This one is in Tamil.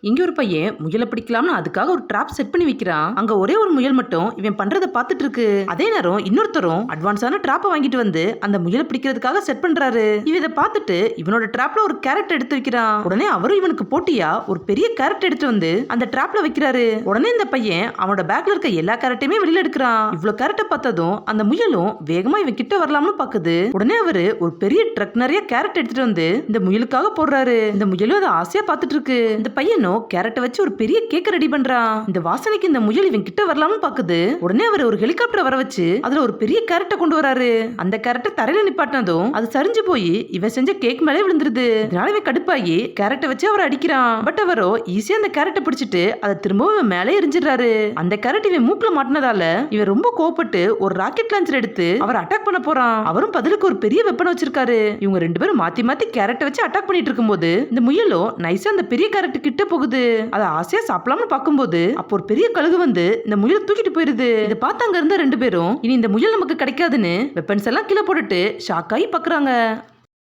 இங்க ஒரு பையன் முயலை பிடிக்கலாம்னு அதுக்காக ஒரு ட்ராப் செட் பண்ணி வைக்கிறான். அங்க ஒரே ஒரு முயல் மட்டும் இவன் பண்றத பாத்துட்டு இருக்கு. அதே நேரம் இன்னொருத்தரும் அட்வான்ஸான ட்ராப்பை வாங்கிட்டு வந்து அந்த முயலை பிடிக்கிறதுக்காக செட் பண்றாரு. இதை பார்த்துட்டு இவனோட ட்ராப்ல ஒரு கேரட் எடுத்து வைக்கிறான். உடனே அவரும் இவனுக்கு போட்டியா ஒரு பெரிய கேரட் எடுத்து வந்து அந்த ட்ராப்ல வைக்கிறாரு. உடனே இந்த பையன் அவனோட பேக்ல இருக்க எல்லா கேரட்டையுமே வெளியில எடுக்கிறான். இவ்வளவு கேரட்டை பார்த்ததும் அந்த முயலும் வேகமா இவன் கிட்ட வரலாம்னு பாக்குது. உடனே அவரு ஒரு பெரிய ட்ரக் நிறைய கேரட் எடுத்துட்டு வந்து இந்த முயலுக்காக போடுறாரு. இந்த முயலும் அதை ஆசையா பார்த்துட்டு இருக்கு. இந்த பையனும் கேரட்டை வச்சு ஒரு பெரிய கேக் ரெடி பண்றான். இந்த வாசனைக்கு இந்த முயல் இவன் கிட்ட வரலாம்னு பாக்குது. உடனே அவர் ஒரு ஹெலிகாப்டர் வர வச்சு அதுல ஒரு பெரிய கேரட்டை கொண்டு வராரு. அந்த கேரட்டை தரையில நிப்பாட்டினதும் அது சரிஞ்சு போய் இவன் செஞ்ச கேக் மேலே விழுந்துருது. இதனால இவன் கடுப்பாகி கேரட்டை வச்சு அவர் அடிக்கிறான். பட் அவரோ ஈஸியா அந்த கேரட்டை பிடிச்சிட்டு அதை திரும்பவும் இவன் மேலே எரிஞ்சிடறாரு. அந்த கேரட் இவன் மூக்குல மாட்டினதால இவன் ரொம்ப கோவப்பட்டு ஒரு ராக்கெட் லான்ச்சர் எடுத்து அவர் அட்டாக் பண்ண போறான். அவரும் பதிலுக்கு ஒரு பெரிய வெப்பன் வச்சிருக்காரு. இவங்க ரெண்டு பேரும் மாத்தி மாத்தி கேரட்டை வச்சு அட்டாக் பண்ணிட்டு இருக்கும்போது இந்த முயலோ நைஸா அந்த பெரிய கேரட் கிட்ட போகுது. அதை ஆசையா சாப்பிடலாம்னு பார்க்கும்போது அப்போ ஒரு பெரிய கழுகு வந்து இந்த முயலை தூக்கிட்டு போயிருது. இதை பார்த்து அங்க இருந்த ரெண்டு பேரும் இனி இந்த முயல் நமக்கு கிடைக்காதுன்னு வெப்பன்ஸ் எல்லாம் கீழே போட்டுட்டு ஷாக்காயி பாக்குறாங்க.